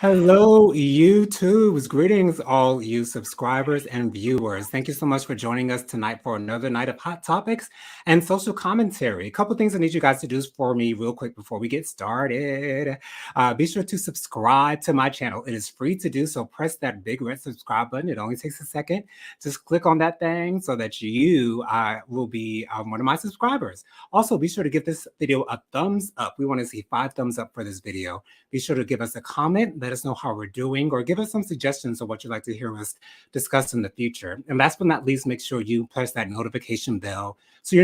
Hello, YouTubes. Greetings, all you subscribers and viewers. Thank you so much for joining us tonight for another night of hot topics and social commentary. A couple things I need you guys to do for me real quick before we get started. Be sure to subscribe to my channel. It is free to do, so press that big red subscribe button. It only takes a second. Just click on that thing so that you will be one of my subscribers. Also, be sure to give this video a thumbs up. We want to see 5 thumbs up for this video. Be sure to give us a comment, let us know how we're doing, or give us some suggestions of what you'd like to hear us discuss in the future. And last but not least, make sure you press that notification bell so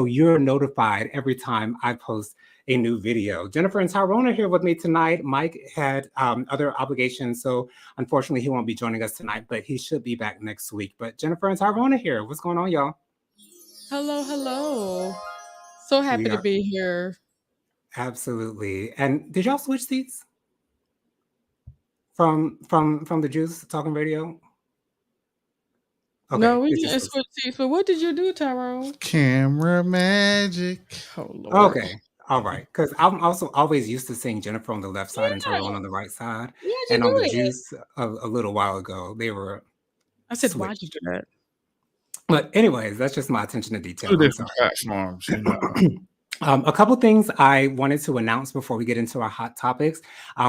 you're notified every time I post a new video. Jennifer and Tyrone are here with me tonight. Mike had other obligations, so unfortunately he won't be joining us tonight, but he should be back next week. But Jennifer and Tyrone are here. What's going on, y'all? Hello. So happy We to are be here. absolutely. And did y'all switch seats from the Juice Talking Radio? No, Okay, we it just didn't was. switch seats. But what did you do, Tyrone? Camera magic. Oh Lord. Okay. All right. Because I'm also always used to seeing Jennifer on the left side and Yeah. Tyrone on the right side. Why'd you And on do the that? Juice a little while ago, they were I said, why'd you switched. do that? But anyways, that's just my attention to detail. Two I'm different sorry. platforms. A couple things I wanted to announce before we get into our hot topics.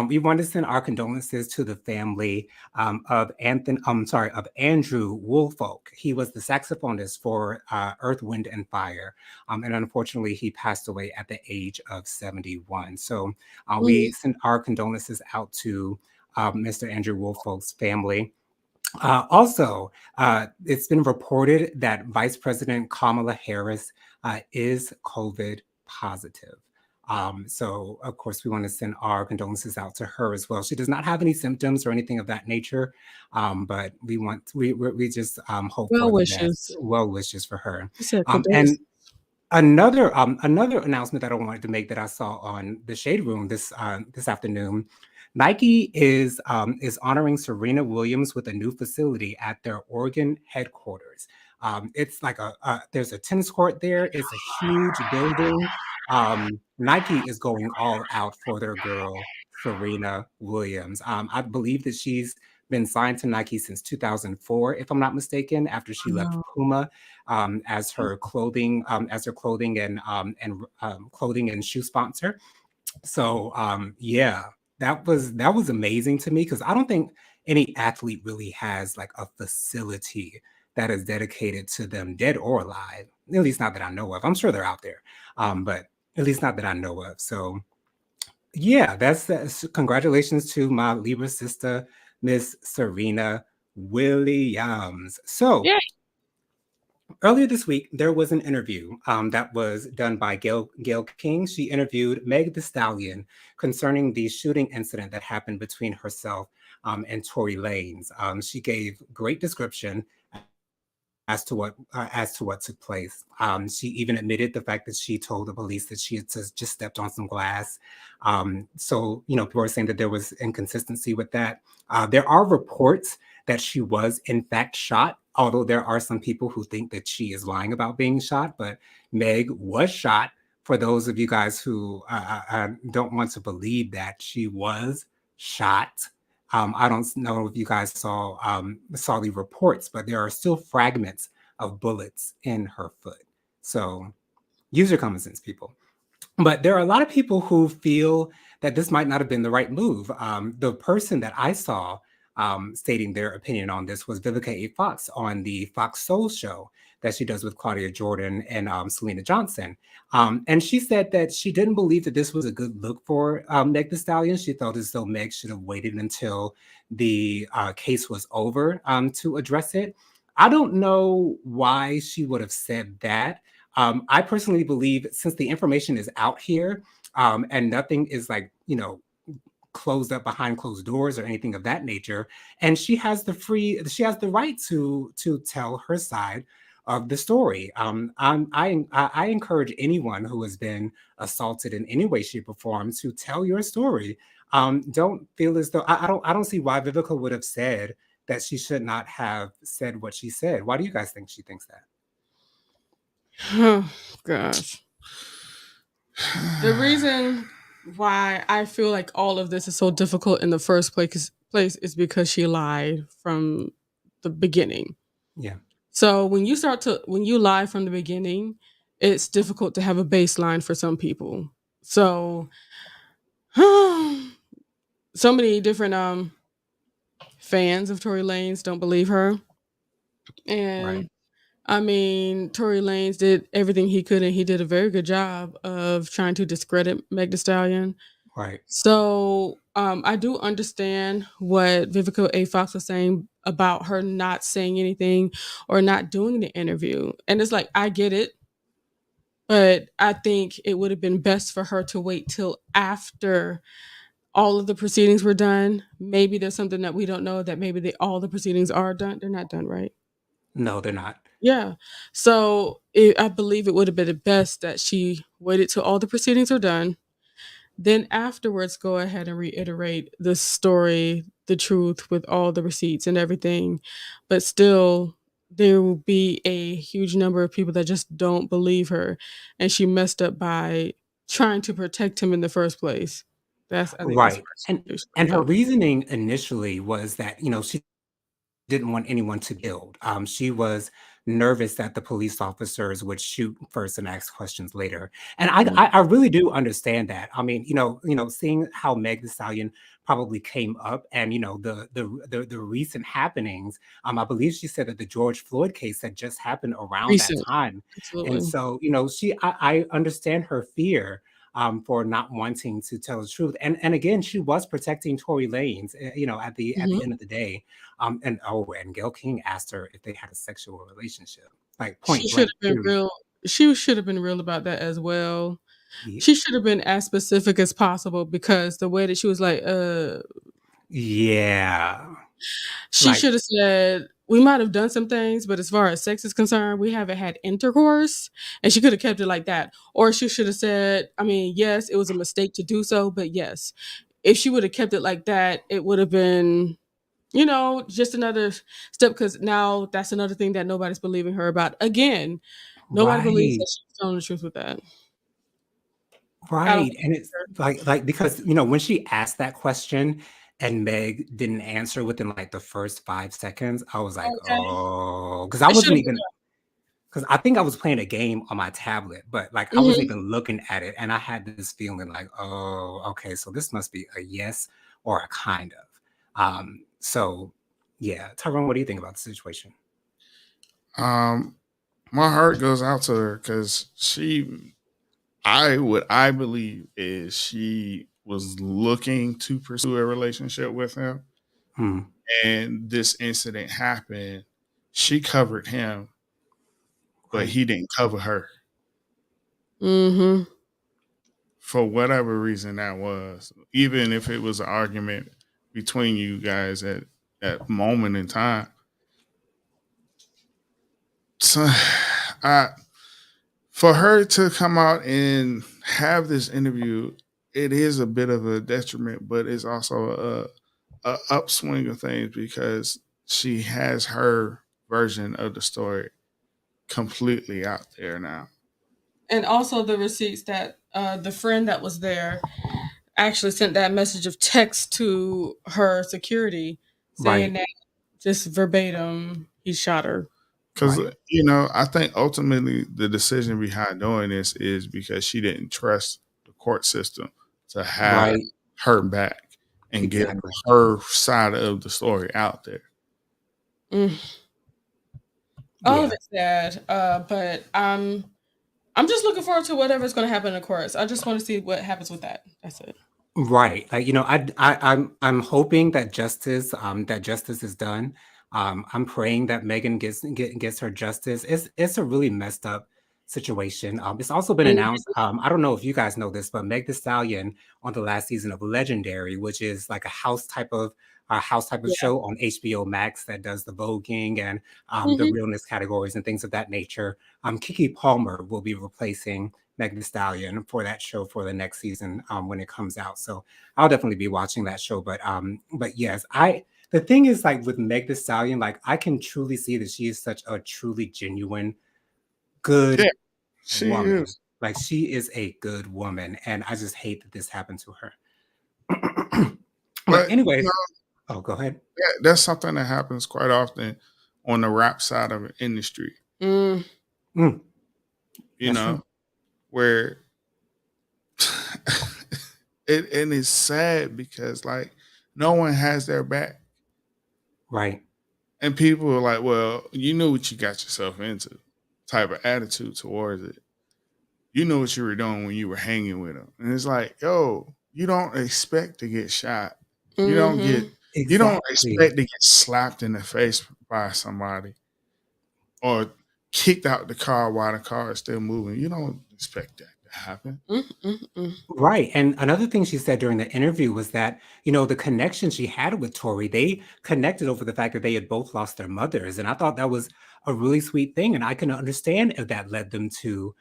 We want to send our condolences to the family of Andrew Woolfolk. He was the saxophonist for Earth, Wind, and Fire, and unfortunately, he passed away at the age of 71. So we send our condolences out to Mr. Andrew Woolfolk's family. It's been reported that Vice President Kamala Harris is COVID positive. So, of course, we want to send our condolences out to her as well. She does not have any symptoms or anything of that nature, but we just hope Well for the best. wishes. Well wishes for her. You said And condolences. another announcement that I wanted to make that I saw on the Shade Room this afternoon. Nike is honoring Serena Williams with a new facility at their Oregon headquarters. It's like there's a tennis court there. It's a huge building. Nike is going all out for their girl Serena Williams. I believe that she's been signed to Nike since 2004, if I'm not mistaken, after she left No. Puma as her clothing and shoe sponsor. So yeah, that was amazing to me because I don't think any athlete really has like a facility that is dedicated to them, dead or alive. At least not that I know of. I'm sure they're out there, but at least not that I know of. So yeah, that's congratulations to my Libra sister, Miss Serena Williams. So Yeah. earlier this week, there was an interview that was done by Gail King. She interviewed Meg the Stallion concerning the shooting incident that happened between herself and Tory Lanez. She gave great description as to what took place. She even admitted the fact that she told the police that she had just stepped on some glass. So people are saying that there was inconsistency with that. There are reports that she was in fact shot, although there are some people who think that she is lying about being shot. But Meg was shot. For those of you guys who don't want to believe that she was shot, I don't know if you guys saw the reports, but there are still fragments of bullets in her foot. So use your common sense, people. But there are a lot of people who feel that this might not have been the right move. The person that I saw stating their opinion on this was Vivica A. Fox on the Fox Soul show that she does with Claudia Jordan and Selena Johnson. And she said that she didn't believe that this was a good look for Meg the Stallion. She felt as though Meg should have waited until the case was over to address it. I don't know why she would have said that. I personally believe since the information is out here and nothing is closed up behind closed doors or anything of that nature, and she has the right to tell her side of the story. I encourage anyone who has been assaulted in any way, shape, or form to tell your story. Don't feel as though I don't see why Vivica would have said that she should not have said what she said. Why do you guys think she thinks that? Oh gosh. The reason. why I feel like all of this is so difficult in the first place is because she lied from the beginning. Yeah. So when you lie from the beginning, it's difficult to have a baseline for some people. So so many different fans of Tory Lanez don't believe her. Right. And I mean, Tory Lanez did everything he could, and he did a very good job of trying to discredit Meg Thee Stallion. Right. So I do understand what Vivica A. Fox was saying about her not saying anything or not doing the interview. And it's like, I get it, but I think it would have been best for her to wait till after all of the proceedings were done. Maybe there's something that we don't know, that maybe all the proceedings are done. They're not done, right? No, they're not. Yeah. So I believe it would have been best that she waited till all the proceedings are done. Then afterwards, go ahead and reiterate the story, the truth with all the receipts and everything. But still, there will be a huge number of people that just don't believe her. And she messed up by trying to protect him in the first place. I think that's Right. where And she and screwed her up. reasoning initially was that, she didn't want anyone to be killed. She was nervous that the police officers would shoot first and ask questions later. And I, Mhm. I, I really do understand that. I mean, seeing how Meg Thee Stallion probably came up, and the recent happenings. I believe she said that the George Floyd case had just happened around that Recent. time, and Absolutely. so I understand her fear. For not wanting to tell the truth, and again, she was protecting Tory Lanez. At the Mhm. end of the day, and Gayle King asked her if they had a sexual relationship, like She point should blank, have been period. real. She should have been real about that as well. Ye- She should have been as specific as possible because the way that she was like, Yeah, she like should have said, we might have done some things, but as far as sex is concerned, we haven't had intercourse. And she could have kept it like that. Or she should have said, I mean, yes, it was a mistake to do so, but yes, if she would have kept it like that, it would have been, just another step, because now that's another thing that nobody's believing her about. Again, nobody believes right, that she's telling the truth with that. I don't right, think and it's her. like because when she asked that question and Meg didn't answer within like the first 5 seconds, I was like, Okay. oh, because I It should wasn't have even because I think I was playing a game on my tablet, but like I been. wasn't Mhm. even looking at it, and I had this feeling like, oh, okay, so this must be a yes or a kind of. So yeah, Tyrone, what do you think about the situation? Um, my heart goes out to her because I believe is she was looking to pursue a relationship with him, Hmm, and this incident happened. She covered him, but right, he didn't cover her Mhm. for whatever reason that was. Even if it was an argument between you guys at moment in time, so I for her to come out and have this interview, it is a bit of a detriment, but it's also a upswing of things because she has her version of the story completely out there now. And also the receipts that the friend that was there actually sent that message of text to her security saying right, that just verbatim he shot her. Because right, I think ultimately the decision behind doing this is because she didn't trust the court system to have right, her back and get exactly. her side of the story out there. Mm. All of Yeah. it's sad, but I'm just looking forward to whatever's going to happen in the courts. I just want to see what happens with that. That's it. Right. Like, I'm hoping that justice is done. I'm praying that Megan gets her justice. It's a really messed up situation. It's also been Mhm. announced. I don't know if you guys know this, but Meg Thee Stallion on the last season of Legendary, which is like a house type of Yeah. show on HBO Max that does the voguing and the Mhm. realness categories and things of that nature. Kiki Palmer will be replacing Meg Thee Stallion for that show for the next season when it comes out. So I'll definitely be watching that show. But yes, the thing is like with Meg Thee Stallion, like I can truly see that she is such a truly genuine, Yeah, good she woman. is. Like she is a good woman, and I just hate that this happened to her. But But anyways, oh, go ahead. that's something that happens quite often on the rap side of the industry. Mm. Mm, You that's true. know, where it and it's sad because like no one has their back, Right. and people are like, "Well, you knew what you got yourself into," type of attitude towards it. You know what you were doing when you were hanging with them, and it's like, yo, you don't expect to get shot. You don't get. Mhm. You don't Exactly. expect to get slapped in the face by somebody or kicked out the car while the car is still moving. You don't expect that to happen. Mm, mm, mm. Right. And another thing she said during the interview was that, the connection she had with Tori, they connected over the fact that they had both lost their mothers. And I thought that was a really sweet thing. And I can understand if that led them to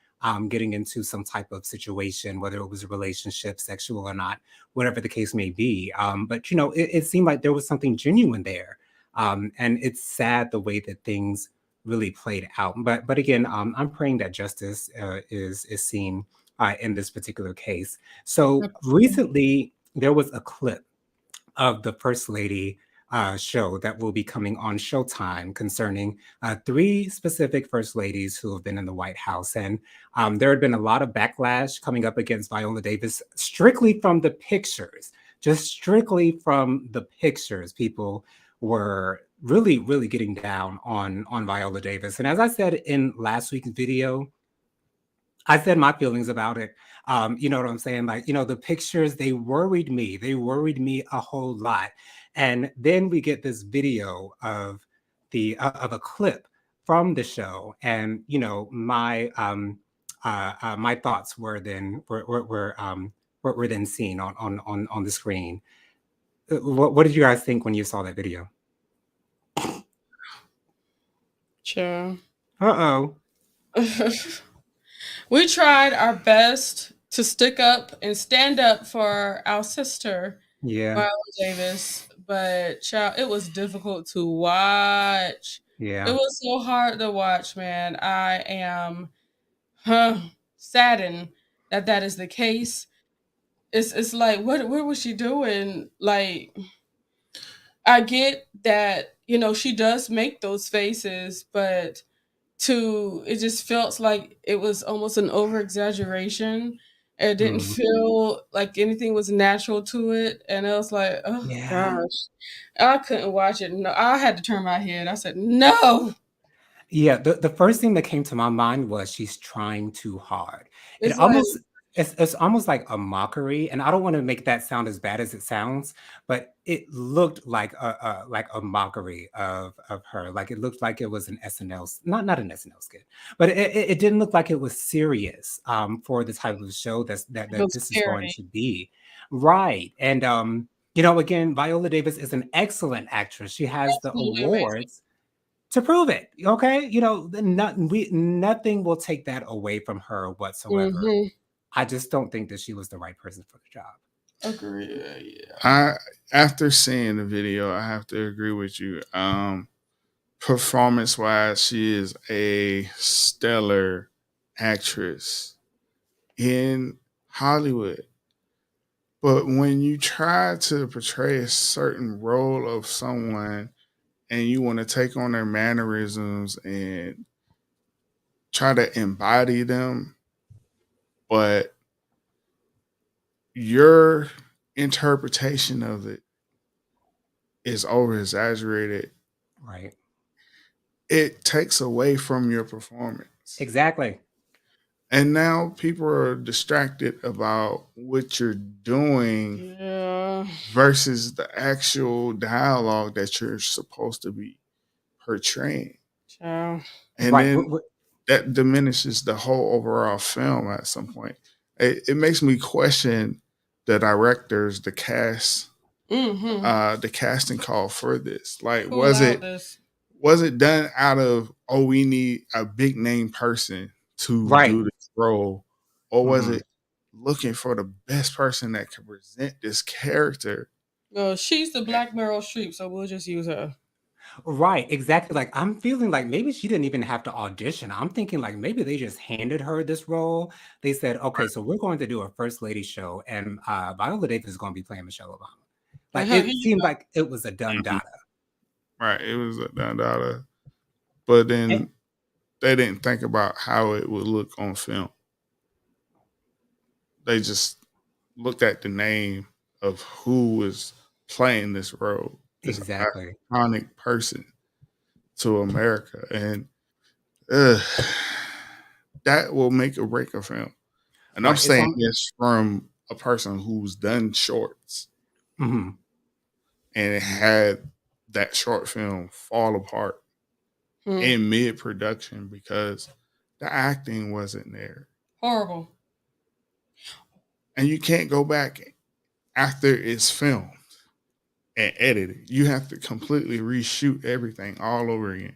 getting into some type of situation, whether it was a relationship, sexual or not, whatever the case may be. But, it seemed like there was something genuine there. And it's sad the way that things really played out. But again, I'm praying that justice is seen in this particular case. So Absolutely. recently, there was a clip of the First Lady show that will be coming on Showtime concerning three specific First Ladies who have been in the White House. And there had been a lot of backlash coming up against Viola Davis strictly from the pictures, just strictly from the pictures. People were really, really getting down on Viola Davis. And as I said in last week's video, I said my feelings about it. You know what I'm saying? Like, the pictures, they worried me. They worried me a whole lot. And then we get this video of of a clip from the show. And, my thoughts were then seen on the screen. What did you guys think when you saw that video? Sure. Uh-oh. We tried our best to stick up and stand up for our sister, Yeah. Viola Davis, but child, it was difficult to watch. It Yeah. was so hard to watch, man. I am huh, saddened that that is the case. It's like what was she doing? Like I get that she does make those faces, but it just felt like it was almost an over exaggeration. It didn't Mm. feel like anything was natural to it, and I was like, oh Yeah. gosh, I couldn't watch it. No, I had to turn my head. I said no. Yeah, the first thing that came to my mind was she's trying too hard. It It's like almost it's almost like a mockery, and I don't want to make that sound as bad as it sounds, but it looked like a mockery of her. Like it looked like it was an SNL, not an SNL skit, but it didn't look like it was serious for the type of show it was that this is going scary. to be. Right. And again, Viola Davis is an excellent actress. She has the Absolutely amazing. awards to prove it. Okay, nothing will take that away from her whatsoever. Mm-hmm. I just don't think that she was the right person for the job. Agree. Yeah. I After seeing the video, I have to agree with you. Performance wise, she is a stellar actress in Hollywood. But when you try to portray a certain role of someone and you want to take on their mannerisms and try to embody them, but your interpretation of it is over exaggerated, Right. it takes away from your performance. Exactly. And now people are distracted about what you're doing Yeah. versus the actual dialogue that you're supposed to be portraying. Child. And Right. then that diminishes the whole overall film at some point. It makes me question the directors, Mm-hmm. the casting call for this. Like, Who allowed this? was it done out of, oh, we need a big name person to Right. do this role, or was Mhm. it looking for the best person that can present this character? Well, she's the Black Meryl Streep, so we'll just use her. Right, exactly. Like I'm feeling like maybe she didn't even have to audition. I'm thinking like maybe they just handed her this role. They said, okay, Right. so we're going to do a first lady show, and Viola Davis is going to be playing Michelle Obama. Like, Like huh, here it you seemed go. like it was a done Mhm. data. Right. It was a done daughter. But And- then they didn't think about how it would look on film. They just looked at the name of who was playing this role, this exactly. iconic person to America. And uh, that will make or break a film. And I'm Right. It's saying on. this from a person who's done shorts Mhm. and it had that short film fall apart Hmm. in mid production because the acting wasn't there. Horrible. And you can't go back after it's filmed and edited. You have to completely reshoot everything all over again.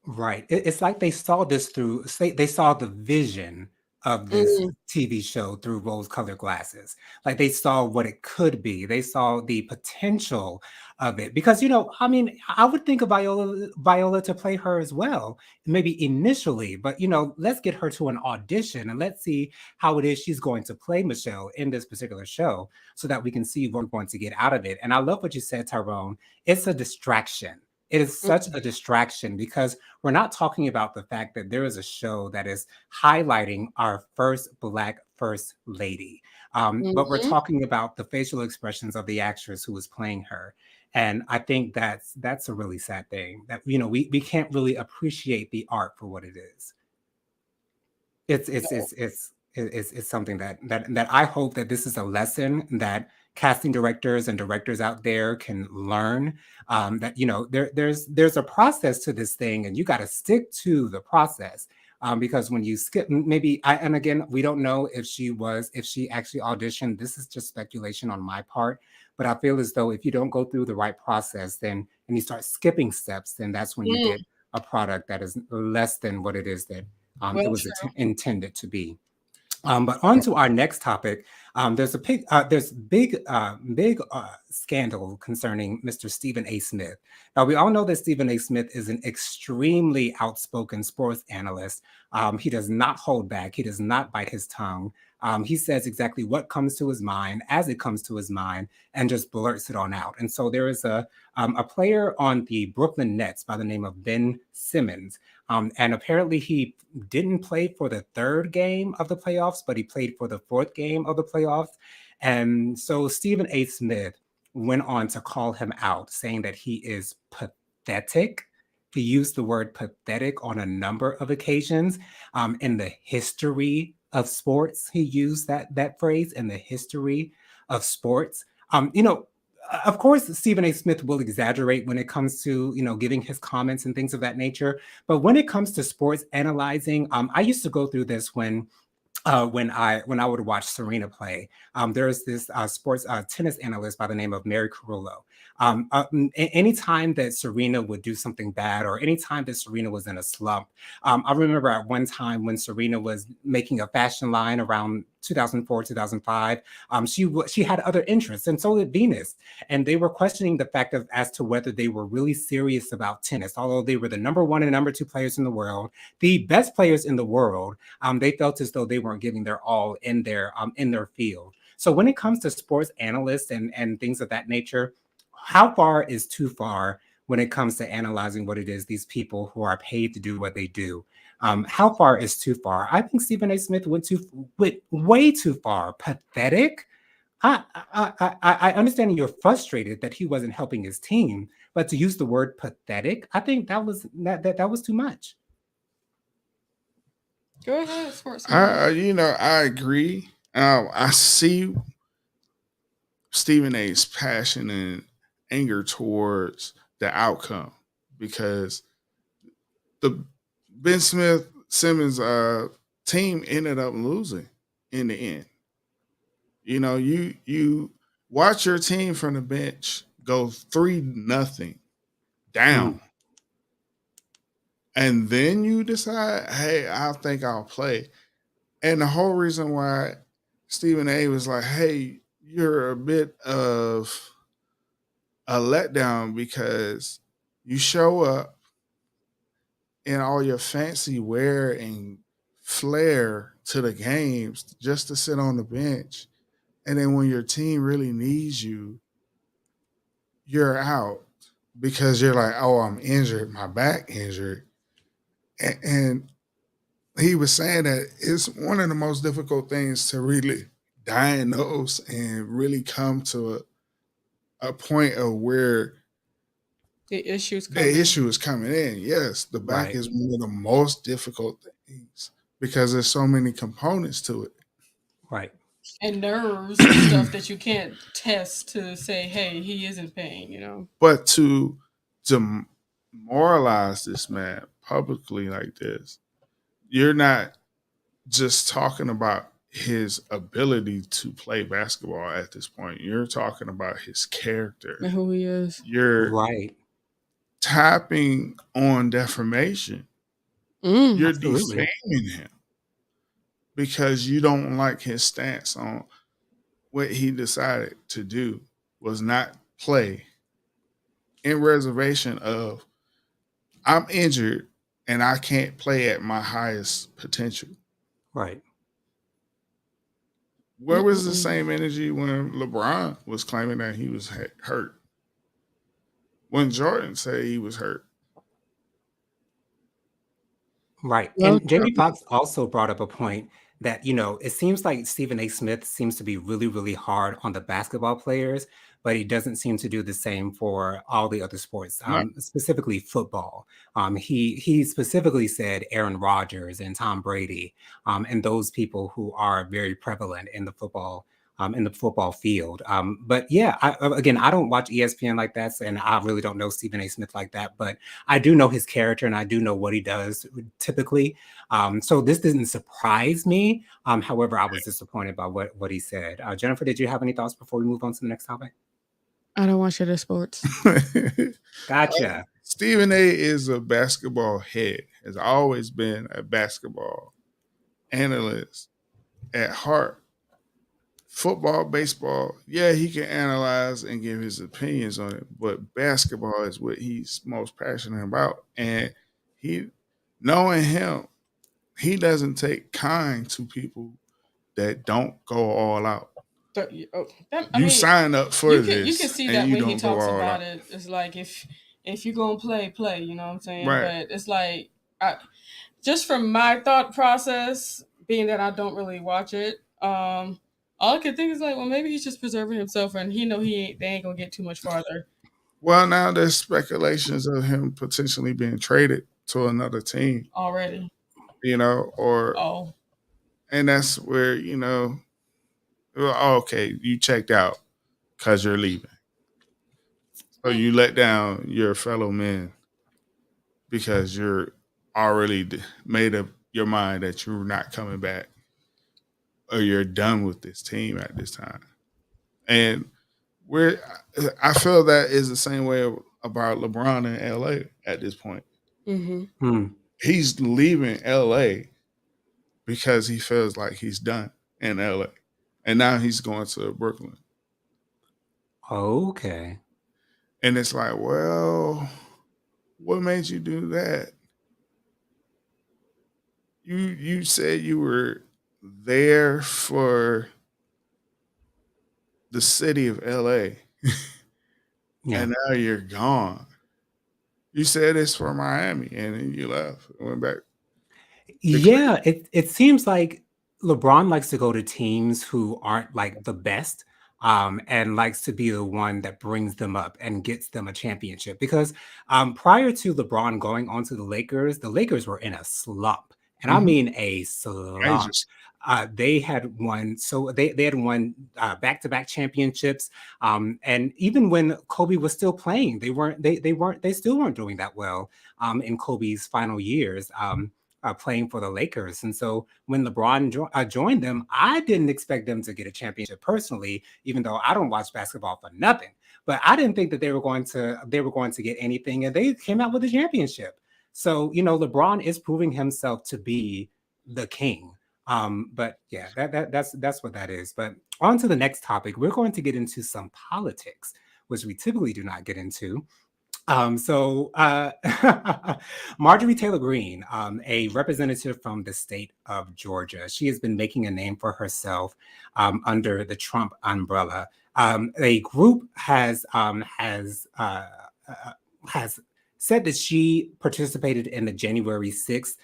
Right. It's like they saw this through, say, they saw the vision of this Mm, TV show through rose-colored glasses. Like they saw what it could be. They saw the potential of it. Because, I mean, I would think of Viola to play her as well, maybe initially, but let's get her to an audition and let's see how it is she's going to play Michelle in this particular show so that we can see what we're going to get out of it. And I love what you said, Tyrone. It's a distraction. It is such mm, a distraction because we're not talking about the fact that there is a show that is highlighting our first Black First Lady. But we're mhm. talking about the facial expressions of the actress who was playing her. And I think that's a really sad thing that we can't really appreciate the art for what it is. It's something that I hope that this is a lesson that casting directors and directors out there can learn. That there's a process to this thing, and you got to stick to the process. Because when you skip, maybe and again, we don't know if she actually auditioned. This is just speculation on my part, but I feel as though if you don't go through the right process, then and you start skipping steps, then that's when you Mm. get a product that is less than what it is that it Well, was true. intended to be. But on to our next topic. There's big scandal concerning Mr. Stephen A. Smith. Now we all know that Stephen A. Smith is an extremely outspoken sports analyst. He does not hold back. He does not bite his tongue. He says exactly what comes to his mind as it comes to his mind and just blurts it on out. And so there is a player on the Brooklyn Nets by the name of Ben Simmons. And apparently he didn't play for the third game of the playoffs, but he played for the fourth game of the playoffs. And so Stephen A. Smith went on to call him out, saying that he is pathetic. He used the word pathetic on a number of occasions. In the history of sports, he used that phrase in the history of sports. Of course, Stephen A. Smith will exaggerate when it comes to giving his comments and things of that nature. But when it comes to sports analyzing, I used to go through this when I would watch Serena play. There's this sports tennis analyst by the name of Mary Carullo. Anytime that Serena would do something bad, or anytime that Serena was in a slump, I remember at one time when Serena was making a fashion line around 2004, 2005. She had other interests, and so did Venus, and they were questioning the fact of as to whether they were really serious about tennis, although they were the number one and number two players in the world, the best players in the world. They felt as though they weren't giving their all in their field. So when it comes to sports analysts and things of that nature, how far is too far when it comes to analyzing what it is these people who are paid to do what they do? How far is too far? I think Stephen A. Smith went way too far. Pathetic. I understand you're frustrated that he wasn't helping his team, but to use the word pathetic, I think that was too much. Go ahead, sports man. I agree. I see Stephen A's passion and anger towards the outcome because the Ben Smith Simmons team ended up losing in the end. You watch your team from the bench go 3-0 Mm, down, and then you decide, hey, I think I'll play. And the whole reason why Stephen A was like, hey, you're a bit of a letdown because You show up in all your fancy wear and flair to the games just to sit on the bench. And then when your team really needs you, you're out because you're like, oh, I'm injured, my back injured. And he was saying that it's one of the most difficult things to really diagnose and really come to a point of where The issues the come in. issue is coming in. Yes, the back Right. is one of the most difficult things because there's so many components to it. Right. And nerves and stuff that you can't test to say, hey, he is in pain, you know? But to demoralize this man publicly like this, you're not just talking about his ability to play basketball at this point. You're talking about his character. And who he is. You're Right. tapping on defamation. Mm. You're Absolutely. defaming him because you don't like his stance on what he decided to do was not play in reservation of I'm injured and I can't play at my highest potential. Right. Where was the Mm-mm-mm. same energy when LeBron was claiming that he was hurt? When Jordan said he was hurt? Right. Well, And true. Jamie Foxx also brought up a point that, it seems like Stephen A. Smith seems to be really, really hard on the basketball players, but he doesn't seem to do the same for all the other sports, No. specifically football. He specifically said Aaron Rodgers and Tom Brady, and those people who are very prevalent in the football field. But yeah, again, I don't watch ESPN like that, and I really don't know Stephen A. Smith like that. But I do know his character and I do know what he does typically. So this didn't surprise me. However, I was disappointed by what he said. Jennifer, did you have any thoughts before we move on to the next topic? I don't watch other sports. Gotcha. Stephen A is a basketball head, has always been a basketball analyst at heart. Football, baseball, yeah, he can analyze and give his opinions on it, but basketball is what he's most passionate about. And he, knowing him, he doesn't take kind to people that don't go all out. I You mean, sign up for you can this see and that you when he don't go talks all about out. it. It's like if you gonna play, you know what I'm saying? Right. But it's like just from my thought process, being that I don't really watch it, all I can think is like, well, maybe he's just preserving himself, and he know they ain't gonna get too much farther Well, now there's speculations of him potentially being traded to another team, already. or Oh, and that's where, well, okay, you checked out because you're leaving. So you let down your fellow men because you're already made up your mind that you're not coming back or you're done with this team at this time. And we're I feel that is the same way about LeBron in LA at this point. mm-hmm. Hmm. He's leaving LA because he feels like he's done in LA. And now he's going to Brooklyn. Okay. And it's like, well, what made you do that? You said you were there for the city of LA Yeah. and now you're gone. You said it's for Miami and then you left and went back to Cleveland. Yeah, it seems like LeBron likes to go to teams who aren't like the best, and likes to be the one that brings them up and gets them a championship. Because prior to LeBron going on to the Lakers were in a slump, and I Mm-hmm. mean a slump. Ages. They had won, so they had won back-to-back championships, and even when Kobe was still playing, they still weren't doing that well in Kobe's final years. Playing for the Lakers. And so when LeBron joined them, I didn't expect them to get a championship personally, even though I don't watch basketball for nothing. But I didn't think that they were going to get anything, and they came out with a championship. So LeBron is proving himself to be the king. But yeah, that's what that is. But on to the next topic, we're going to get into some politics, which we typically do not get into. So Marjorie Taylor Greene, a representative from the state of Georgia, she has been making a name for herself under the Trump umbrella. A group has said that she participated in the January 6th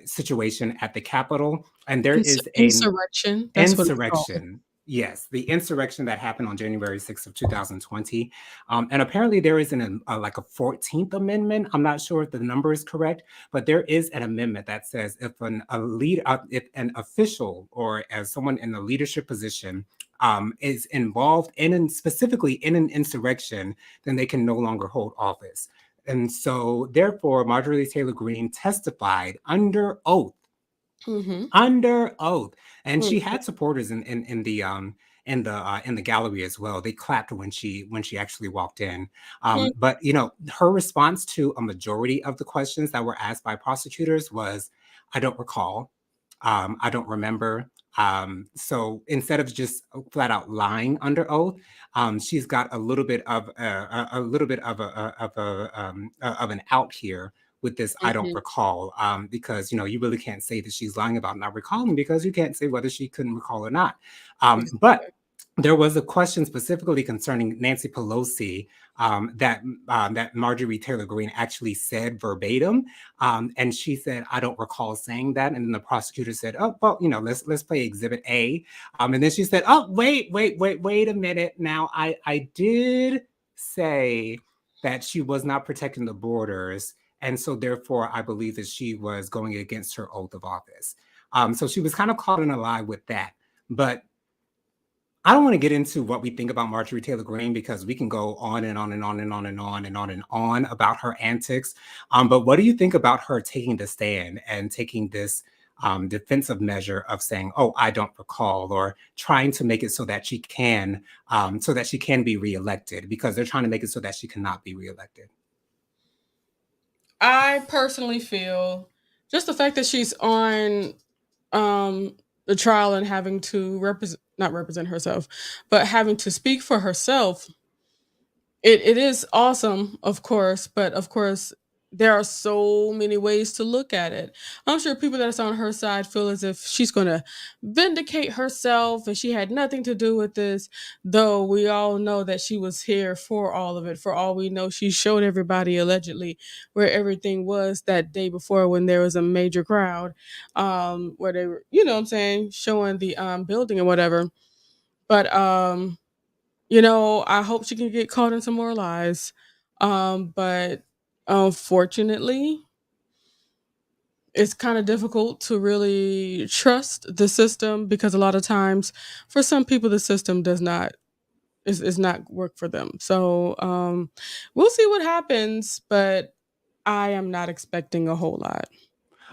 situation at the Capitol, and there is an Insurrection. That's what it's called. insurrection. Yes, the insurrection that happened on January 6th of 2020. And apparently there is like a 14th Amendment. I'm not sure if the number is correct, but there is an amendment that says if an official or as someone in a leadership position is involved specifically in an insurrection, then they can no longer hold office. And so, therefore, Marjorie Taylor Greene testified Mm-hmm. under oath, and she Mm-hmm. had supporters in the gallery as well. They clapped when she actually walked in. But her response to a majority of the questions that were asked by prosecutors was, "I don't recall. I don't remember." So instead of just flat out lying under oath, she's got a little bit of an out here with this "I don't Mm-hmm. recall," because you really can't say that she's lying about not recalling because you can't say whether she couldn't recall or not. But Exactly. there was a question specifically concerning Nancy Pelosi that Marjorie Taylor Greene actually said verbatim, and she said, "I don't recall saying that." And then the prosecutor said, "Oh, well, let's play Exhibit A," and then she said, "Oh, wait a minute. Now, I did say that she was not protecting the borders, and so therefore I believe that she was going against her oath of office." So she was kind of caught in a lie with that, but I don't want to get into what we think about Marjorie Taylor Greene because we can go on and on and on and on and on and on and on about her antics. But what do you think about her taking the stand and taking this defensive measure of saying, "Oh, I don't recall," or trying to make it so that she can be reelected because they're trying to make it so that she cannot be reelected. I personally feel just the fact that she's on um the trial and having to represent not represent herself, but having to speak for herself. It is awesome, of course, but of course there are so many ways to look at it. I'm sure people that's on her side feel as if she's going to vindicate herself and she had nothing to do with this, though we all know that she was here for all of it. For all we know, she showed everybody allegedly where everything was that day before when there was a major crowd, where they were, what I'm saying, showing the building and whatever. But I hope she can get caught in some more lies. But unfortunately, it's kind of difficult to really trust the system because a lot of times, for some people, the system does not is not work for them. So we'll see what happens, but I am not expecting a whole lot.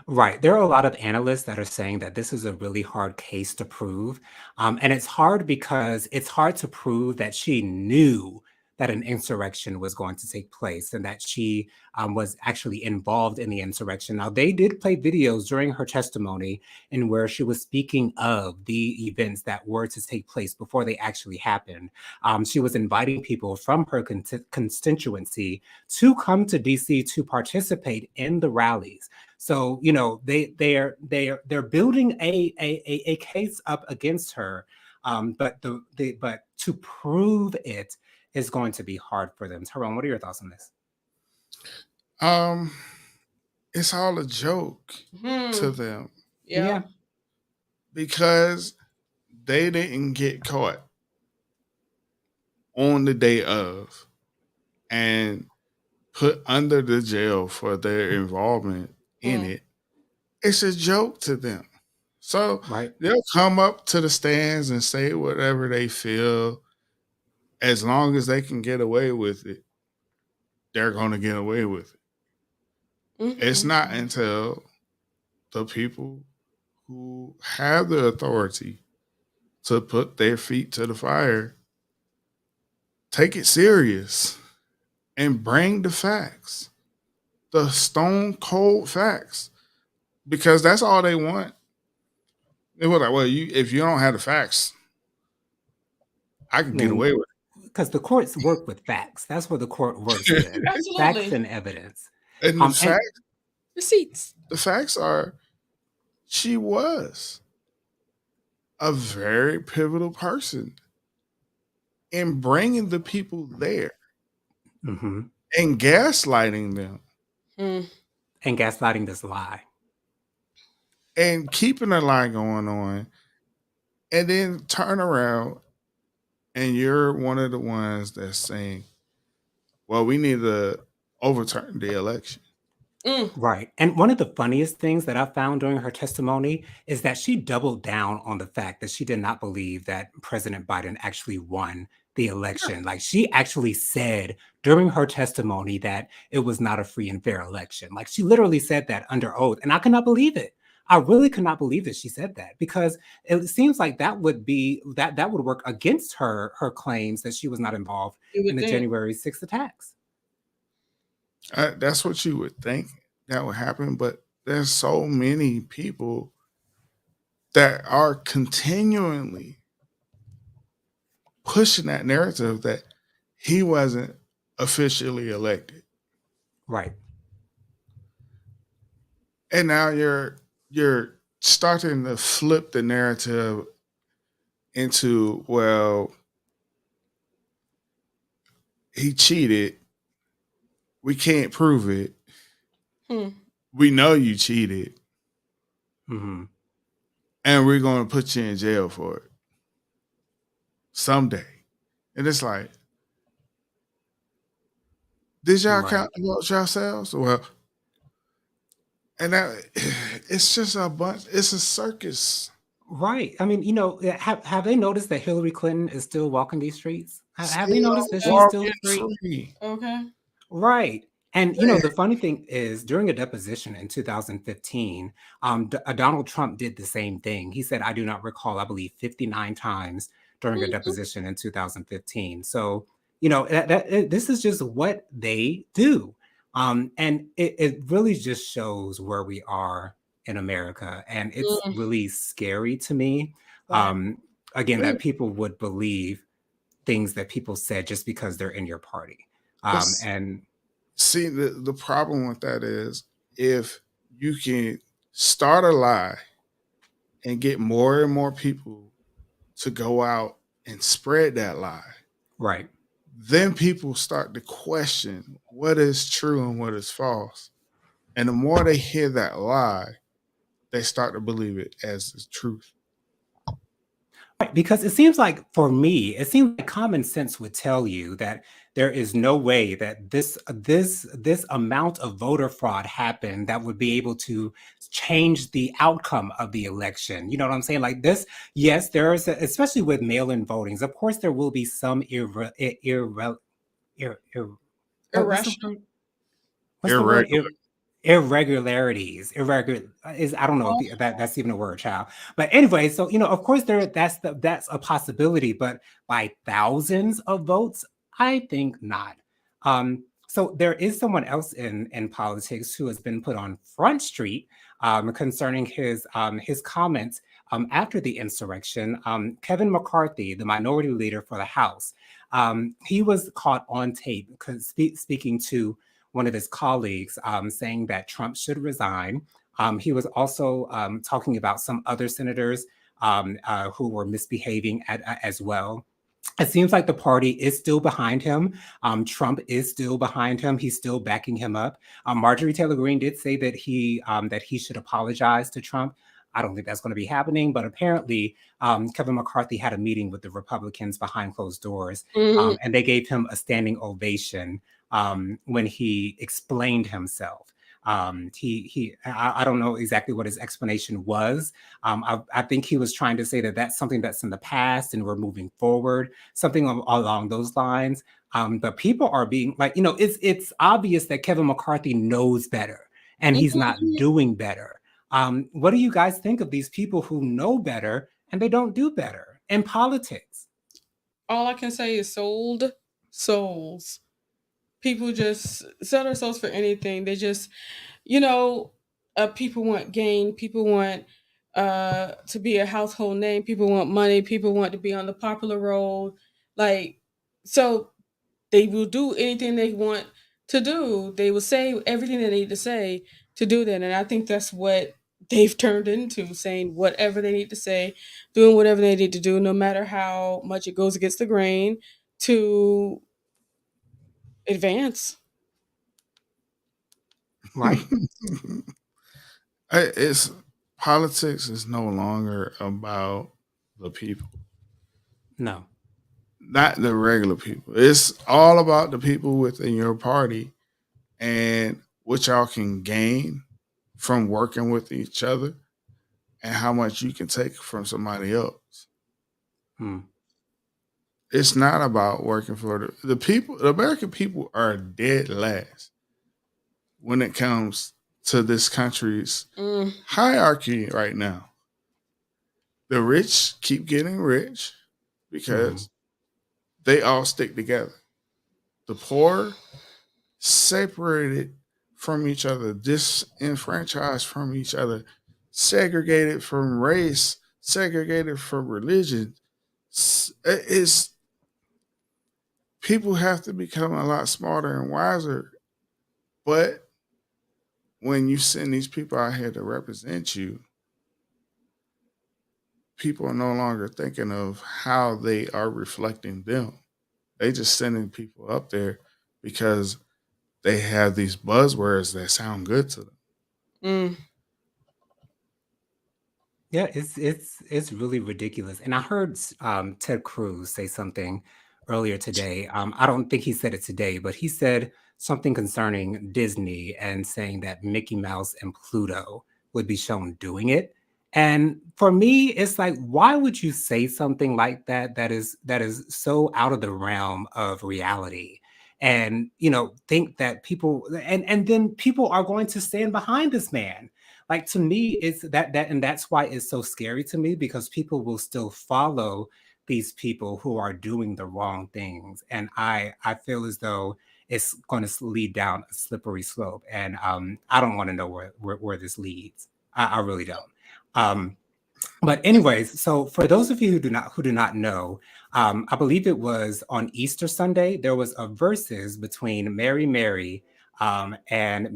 Right. There are a lot of analysts that are saying that this is a really hard case to prove. And it's hard because it's hard to prove that she knew that an insurrection was going to take place and that she was actually involved in the insurrection. Now, they did play videos during her testimony in where she was speaking of the events that were to take place before they actually happened. She was inviting people from her constituency to come to DC to participate in the rallies. So they're building a case up against her, but to prove it is going to be hard for them. Tyrone, what are your thoughts on this? Um, it's all a joke to Hmm. them Yeah. Yeah, because they didn't get caught on the day of and put under the jail for their involvement in Mm. it. It's a joke to them. So right. they'll come up to the stands and say whatever they feel. As long as they can get away with it, they're going to get away with it. It's Mm-hmm. not until the people who have the authority to put their feet to the fire take it serious and bring the facts, the stone cold facts, because that's all they want. They were like, well, if you don't have the facts, I can get Then away with it. because the courts work with facts. That's what the court works with, facts Absolutely. and evidence. And the And fact Receipts. the facts are she was a very pivotal person in bringing the people there mhm, and gaslighting them Hmm. and gaslighting this lie. and keeping a lie going on, and then turn around and you're one of the ones that's saying, well, we need to overturn the election. Mm. Right. And one of the funniest things that I found during her testimony is that she doubled down on the fact that she did not believe that President Biden actually won the election. Like she actually said during her testimony that it was not a free and fair election. Like she literally said that under oath. And I cannot believe it. I really could not believe that she said that because it seems like that would work against her claims that she was not involved You in would the think. January 6th attacks. That's what you would think that would happen, but there's so many people that are continually pushing that narrative that he wasn't officially elected. Right. And now you're starting to flip the narrative into, well, he cheated. We can't prove it. Hmm. We know you cheated, Hmm. and we're going to put you in jail for it someday. And it's like, did y'all Right. count the votes yourselves? Well, and that it's just a bunch. It's a circus. Right. I mean, have they noticed that Hillary Clinton is still walking these streets? Have they Still noticed that she's Okay. still walking free? free. Okay. Right. And Man, the funny thing is, during a deposition in 2015, Donald Trump did the same thing. He said, "I do not recall, I believe, 59 times during a Mhm. deposition in 2015." So, this is just what they do, and it really just shows where we are in America, and it's Mm. really scary to me. Right. Um, Again, yeah, that people would believe things that people said just because they're in your party. but And see, the problem with that is if you can start a lie and get more and more people to go out and spread that lie, right, then people start to question what is true and what is false. And the more they hear that lie, they start to believe it as the truth. right, because it seems like for me, it seems like common sense would tell you that there is no way that this amount of voter fraud happened that would be able to change the outcome of the election. You know what I'm saying? Like this, yes, there is, especially with mail-in votings. Of course, there will be some ir, ir, what's the Irrational. word? What's the word? Irregular. Irregularities. Irregular is I don't know if Oh. that's even a word, child. But anyway, so of course that's a possibility, but by thousands of votes, I think not. So there is someone else in politics who has been put on Front Street concerning his comments after the insurrection. Kevin McCarthy, the minority leader for the House, he was caught on tape speaking to one of his colleagues saying that Trump should resign. He was also talking about some other senators who were misbehaving as well. It seems like the party is still behind him. Trump is still behind him. He's still backing him up. Marjorie Taylor Greene did say that he should apologize to Trump. I don't think that's going to be happening, but apparently Kevin McCarthy had a meeting with the Republicans behind closed doors, Mhm. and they gave him a standing ovation when he explained himself. I don't know exactly what his explanation was. I think he was trying to say that that's something that's in the past and we're moving forward, something along those lines. But people are being like, it's obvious that Kevin McCarthy knows better and he's not Mhm. doing better. What do you guys think of these people who know better and they don't do better in politics? All I can say is sold souls. People just sell their souls for anything. They just, you know, people want gain. People want to be a household name. People want money. People want to be on the popular road. Like So they will do anything they want to do. They will say everything they need to say to do that. And I think that's what they've turned into, saying whatever they need to say, doing whatever they need to do, no matter how much it goes against the grain to advance. Right. It's politics is no longer about the people, No. not the regular people. It's all about the people within your party and what y'all can gain from working with each other and how much you can take from somebody else. Hmm. It's not about working for the people. The American people are dead last when it comes to this country's Mm, hierarchy right now. The rich keep getting rich Hmm. because they all stick together. The poor separated from each other, disenfranchised from each other, segregated from race, segregated from religion. It's people have to become a lot smarter and wiser. But when you send these people out here to represent you, people are no longer thinking of how they are reflecting them. They just sending people up there because they have these buzzwords that sound good to them. mm. Yeah, it's really ridiculous. And I heard Ted Cruz say something earlier today. I don't think he said it today, but he said something concerning Disney and saying that Mickey Mouse and Pluto would be shown doing it. And for me, it's like, why would you say something like that that is so out of the realm of reality? And think that people and then people are going to stand behind this man. Like, to me, it's and that's why it's so scary to me, because people will still follow these people who are doing the wrong things, and I feel as though it's going to lead down a slippery slope, and I don't want to know where this leads. I really don't. um but anyways, so for those of you who do not know, I believe it was on Easter Sunday, there was a verses between Mary Mary and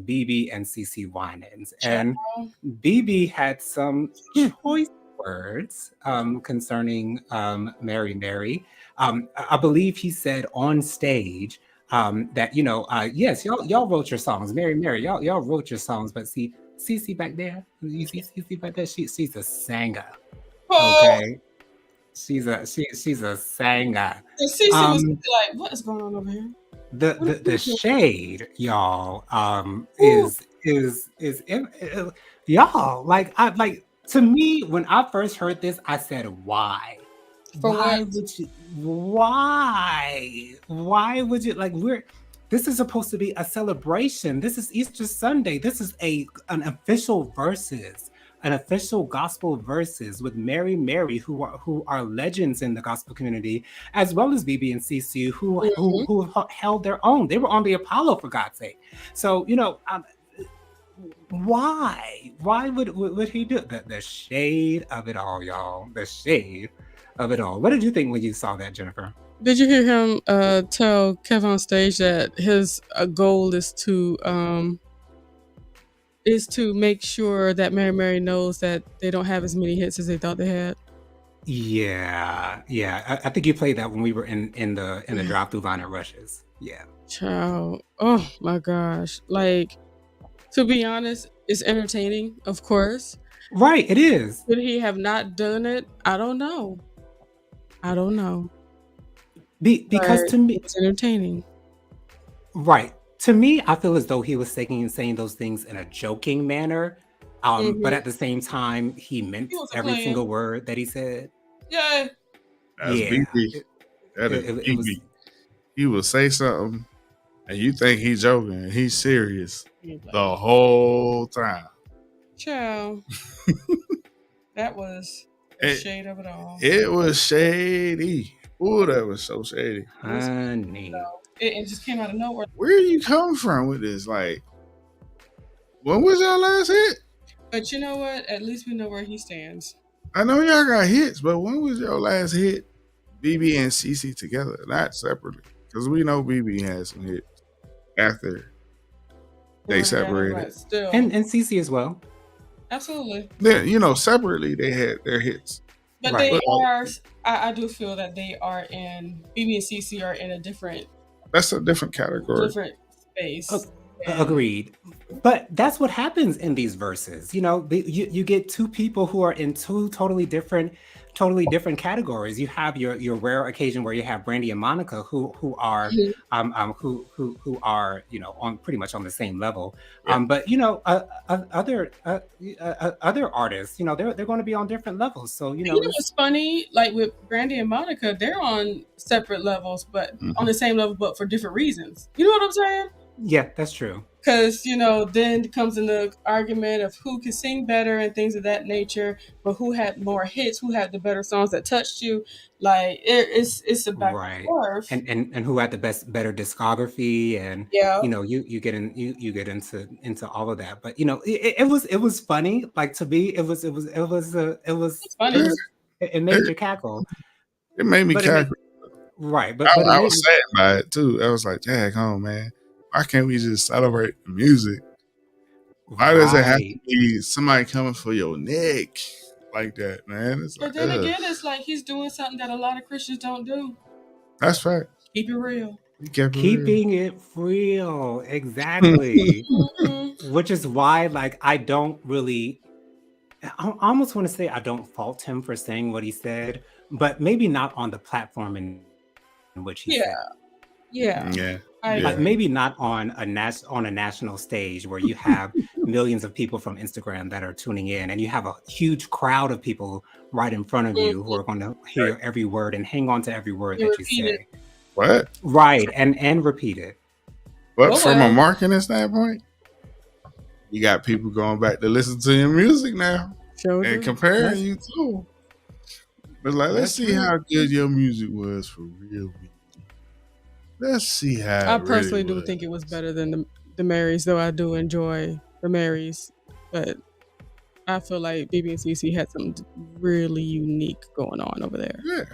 BB and CC Winans. And Child. BB had some choice words concerning Mary Mary. I believe he said on stage that, yes, y'all wrote your songs, Mary Mary, y'all wrote your songs, but see Cece back there, you see Cece back there, she's a singer. Oh, Okay, she's a singer. and Cece was Um, like, "What is going on over here? What the is this?" shade, y'all, Ooh, y'all, like, I like, to me, when I first heard this, I said, for what? why would you, why would you, like, this is supposed to be a celebration. This is Easter Sunday. This is an official gospel verses with Mary Mary, who are legends in the gospel community, as well as BB and CC, Mhm. who held their own. They were on the Apollo, for God's sake. So, why would he do the shade of it all, y'all? The shade of it all. What did you think when you saw that, Jennifer? Did you hear him tell Kevin on stage that his goal is to make sure that Mary Mary knows that they don't have as many hits as they thought they had? Yeah, yeah. I think you played that when we were in the drive-through line at Rush's. Yeah. Child, oh my gosh! Like, to be honest, it's entertaining, of course. Right, it is. Could he have not done it? I don't know. I don't know, Because but to it me, was entertaining. right. To me, I feel as though he was saying those things in a joking manner. But Mhm. at the same time, he He meant wasn't every playing. single word that he said. Yeah. That's Yeah. BB. It, That is it was BB. He will say something and you think he's joking and he's serious He was like, the whole time. child, that was the It, shade of it all. it was shady. Ooh, that was so shady. It was, honey. it just came out of nowhere. Where you come from with this? Like, when was y'all last hit? But you know what? At least we know where he stands. I know y'all got hits, but when was your last hit BB and CC together, not separately, because we know BB has some hits after They they were together, separated. but still, And Cece as well. absolutely. Then separately they had their hits, But they Right. but are. I do feel that they are in BB and CC are in a that's a different category. different space. Ag- And Agreed. But that's what happens in these verses. You get two people who are in two totally different categories. You have your rare occasion where you have Brandy and Monica who are Mhm. who are on pretty much on the same level. Yeah, But other artists, they're going to be on different levels. So you know it's what's funny? Like with Brandy and Monica, they're on separate levels, but on hmm the same level, but for different reasons. You know what I'm saying? yeah, that's true. Because then comes in the argument of who can sing better and things of that nature, but who had more hits, who had the better songs that touched you. Like it's a back and Right. forth. And who had the better discography, and Yeah, you get into all of that. But it was funny. Like, to me, it's funny. it it, made you cackle. it made me But it made cackle. right, I, but it I made was sad by it too. I was like, "Dang, home, man, why can't we just celebrate the music? Why does it have to right. be somebody coming for your neck like that, man?" It's But like, then again, it's like he's doing something that a lot of Christians don't do. that's fact. Keep it real. He kept it real. Keeping it real, exactly. Mhm. Which is why, like, I don't really. I almost want to say I don't fault him for saying what he said, but maybe not on the platform in which he Yeah, said it. yeah, Yeah, I Like, yeah, agree. maybe not on a national stage where you have millions of people from Instagram that are tuning in, and you have a huge crowd of people right in front of you who Mhm. are going to hear every word and hang on to every word You that you repeat it. say. what? Right, and repeat it. But Oh from a well. marketing standpoint, you got people going back to listen to your music now Sure and do. comparing That's you too. But like, let's that's see true. how good your music was for real. Let's see how I it really personally do was. think it was better than the Marys, though I do enjoy the Marys. But I feel like BB and CC had something really unique going on over there. Yeah,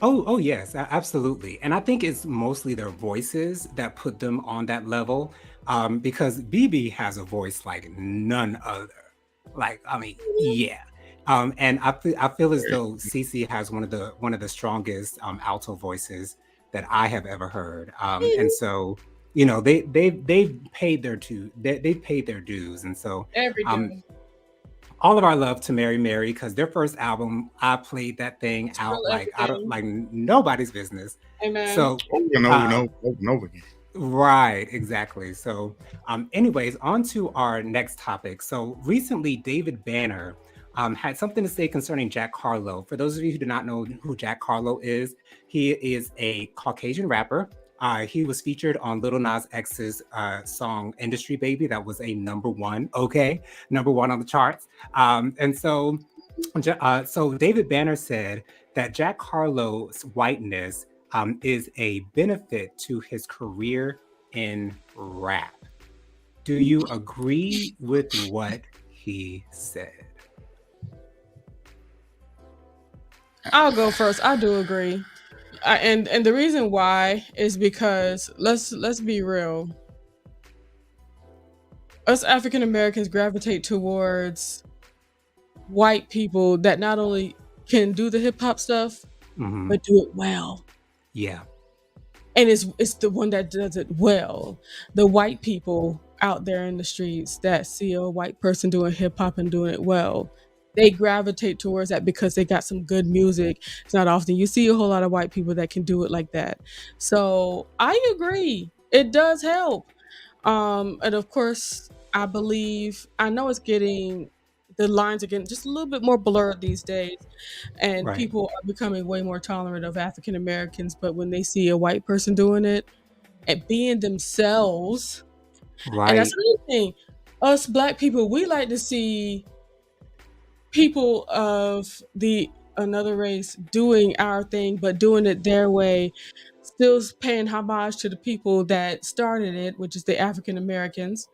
Oh, yes, absolutely. And I think it's mostly their voices that put them on that level. Because BB has a voice like none other. Like, I mean, yeah. And I feel as though CC has one of the strongest alto voices that I have ever heard. And Mhm. so, they've paid they've paid their dues. And so, Every um, dude. all of our love to Mary Mary, because their first album, I played that thing Trill out like out of everything. like nobody's business. Amen. So, over and over and uh, over, over and over again. right, exactly. So, anyways, on to our next topic. So, recently, David Banner had something to say concerning Jack Harlow. For those of you who do not know who Jack Harlow is, he is a Caucasian rapper. He was featured on Little Nas X's song "Industry Baby." That was a number one. Okay, number one on the charts. And so David Banner said that Jack Harlow's whiteness is a benefit to his career in rap. Do you agree with what he said? I'll go first. I do agree. And the reason why is because let's be real. Us African Americans gravitate towards white people that not only can do the hip hop stuff, Hmm. but do it well. Yeah. And it's the one that does it well. The white people out there in the streets that see a white person doing hip hop and doing it well, they gravitate towards that because they got some good music. It's not often you see a whole lot of white people that can do it like that. So I agree. It does help. And of course, I know it's getting the lines are getting just a little bit more blurred these days, and Right. people are becoming way more tolerant of African Americans. But when they see a white person doing it and being themselves, and that's Right. another thing, us black people, we like to see people of the another race doing our thing, but doing it their way, still paying homage to the people that started it, which is the African Americans,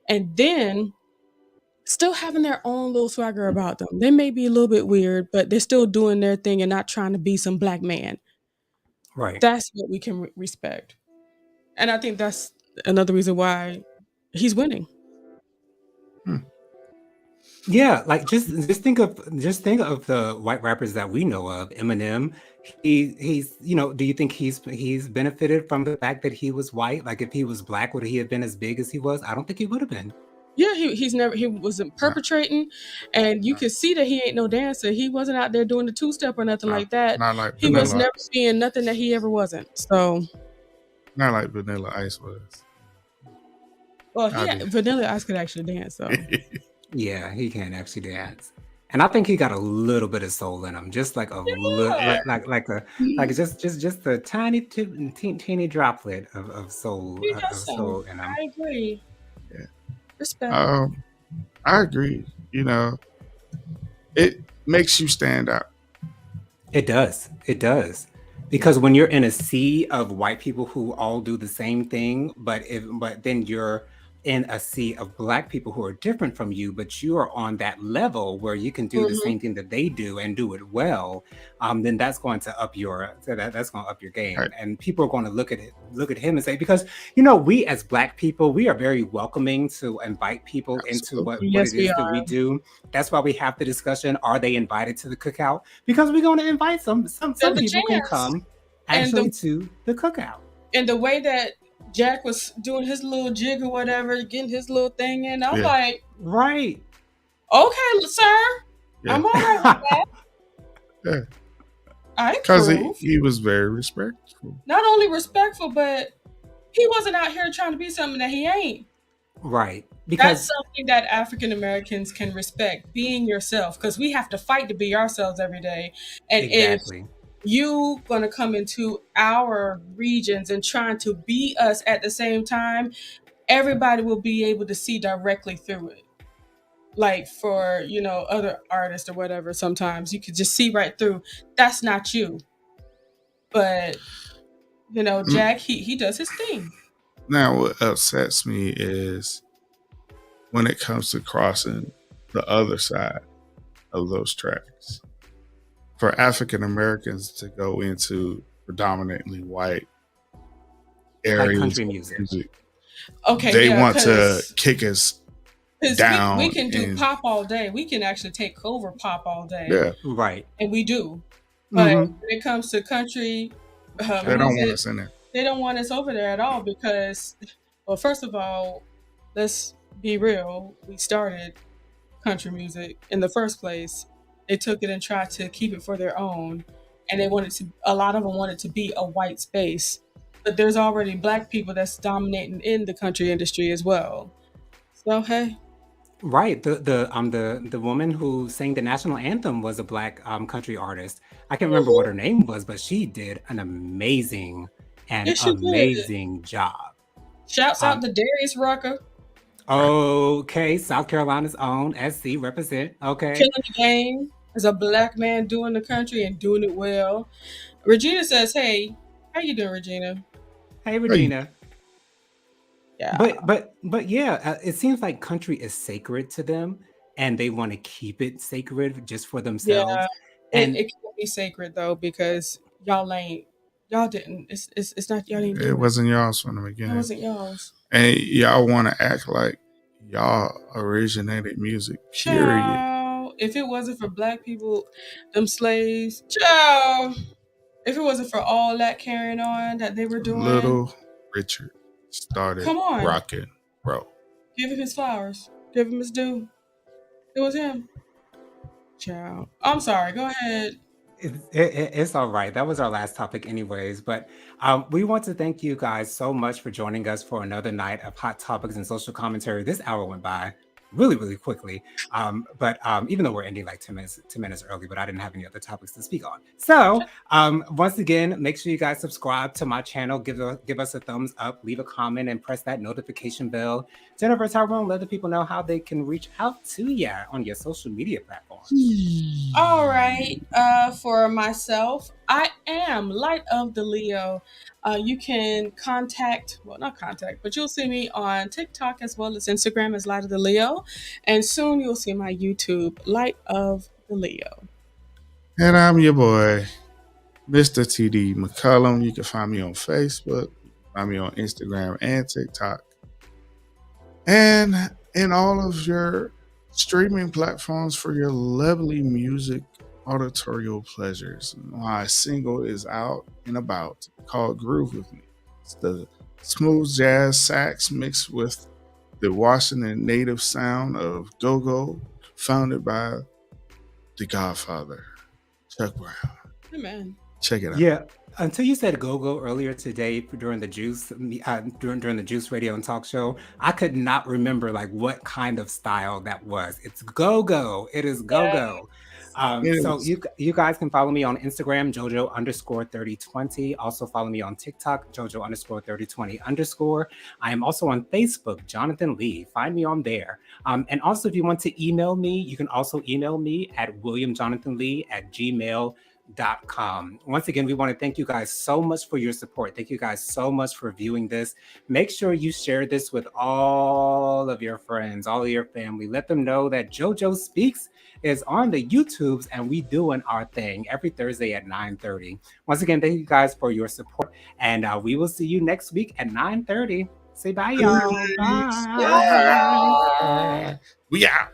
and then still having their own little swagger about them. They may be a little bit weird, but they're still doing their thing and not trying to be some black man. Right. That's what we can respect. And I think that's another reason why he's winning. Hmm. Yeah, like just think of the white rappers that we know of. Eminem, he's do you think he's benefited from the fact that he was white? Like if he was black, would he have been as big as he was? I don't think he would have been. Yeah, he wasn't No, perpetrating, and you no, could see that he ain't no dancer. He wasn't out there doing the two step or nothing no, like that. not like He was Vanilla, never being nothing that he ever wasn't. So, not like Vanilla Ice was. well, I did. Vanilla Ice could actually dance. So Yeah, he can actually dance. And I think he got a little bit of soul in him, just like a little, yeah, like just a tiny, teeny droplet he does of so. soul in him. I agree. Yeah. Respect. I agree. It makes you stand out. It does. It does. Because when you're in a sea of white people who all do the same thing, but then you're in a sea of black people who are different from you, but you are on that level where you can do the Hmm. same thing that they do and do it well, then that's going to up that's going to up your game. Right. And people are going to look at him and say, because we as black people, we are very welcoming to invite people into Absolutely. what Yes, it we is that we are. do. That's why we have the discussion: are they invited to the cookout? Because we're going to invite some And the people can chance, come and actually to the cookout. the way that Jack was doing his little jig or whatever, getting his little thing in, I'm Yeah. like, Right. okay, sir, Yeah. I'm all right with that. Yeah. I Because approve. he was very respectful. Not only respectful, but he wasn't out here trying to be something that he ain't. Right. That's Because something that African Americans can respect, being yourself, because we have to fight to be ourselves every day. And if exactly. you gonna come into our regions and trying to be us at the same time, everybody will be able to see directly through it. Like for other artists or whatever, sometimes you could just see right through. That's not you. But Mm, Jack, he does his thing. Now, what upsets me is when it comes to crossing the other side of those tracks. For African Americans to go into predominantly white Like areas country of music. music, Okay, they yeah, want to because kick us we down. can do And pop all day. We can actually take over pop all day, yeah, Right. and we do. But Hmm. when it comes to country they don't want music, us in there. they don't want us over there at all because, well, first of all, let's be real. We started country music in the first place. They took it and tried to keep it for their own, and they wanted to. A lot of them wanted to be a white space, but there's already black people that's dominating in the country industry as well. So hey, Right. The woman who sang the national anthem was a black country artist. I can't remember what mhm, her name was, but she did an yes, she did. amazing job. Shouts out Um, to Darius Rucker, Right. okay, South Carolina's own SC represent. Okay. killing the game as a black man doing the country and doing it well. Regina says, "Hey, how you doing, Regina?" Hey, Hey, Regina. Yeah, But yeah, it seems like country is sacred to them, and they want to keep it sacred just for yeah. themselves. It And can be sacred though because y'all didn't. It's not y'all didn't it do it. wasn't y'all's from the That beginning. wasn't y'all's. And y'all want to act like y'all originated music, period. Child, if it wasn't for black people, them slaves, child. If it wasn't for all that carrying on that they were doing, Little Richard started come on, rocking, bro. give him his flowers, give him his due. It was him, child. I'm sorry. Go ahead. it's all right. That was our last topic, anyways. But we want to thank you guys so much for joining us for another night of hot topics and social commentary. This hour went by really quickly. But even though we're ending like 10 minutes early, but I didn't have any other topics to speak on. So once again, make sure you guys subscribe to my channel, give us a thumbs up, leave a comment, and press that notification bell. Jennifer Tyrone, let the people know how they can reach out to you on your social media platforms. All right. For myself, I am Light of the Leo. You can not contact, but you'll see me on TikTok as well as Instagram as Light of the Leo. And soon you'll see my YouTube, Light of the Leo. And I'm your boy, Mr. TD McCullum. You can find me on Facebook, find me on Instagram and TikTok, and in all of your streaming platforms for your lovely music auditorial pleasures. My single is out and about called Groove With Me. It's the smooth jazz sax mixed with the Washington native sound of go-go, founded by the Godfather, Chuck Brown. Hey, man. Check it out. Yeah, until you said go-go earlier today during the during the Juice Radio and Talk Show, I could not remember like what kind of style that was. It's go-go. It is go-go. So Yes. you guys can follow me on Instagram, Jojo underscore 3020. Also follow me on TikTok, Jojo underscore 3020 underscore. I am also on Facebook, Jonathan Lee. Find me on there. And also, if you want to email me, you can also email me at williamjonathanlee@gmail.com. Once again, we want to thank you guys so much for your support. Thank you guys so much for viewing this. Make sure you share this with all of your friends, all of your family. Let them know that JoJo Speaks is on the YouTubes and we doing our thing every Thursday at 9:30. Once again, thank you guys for your support, and we will see you next week at 9:30. Say bye, y'all. Peace. Bye. We out.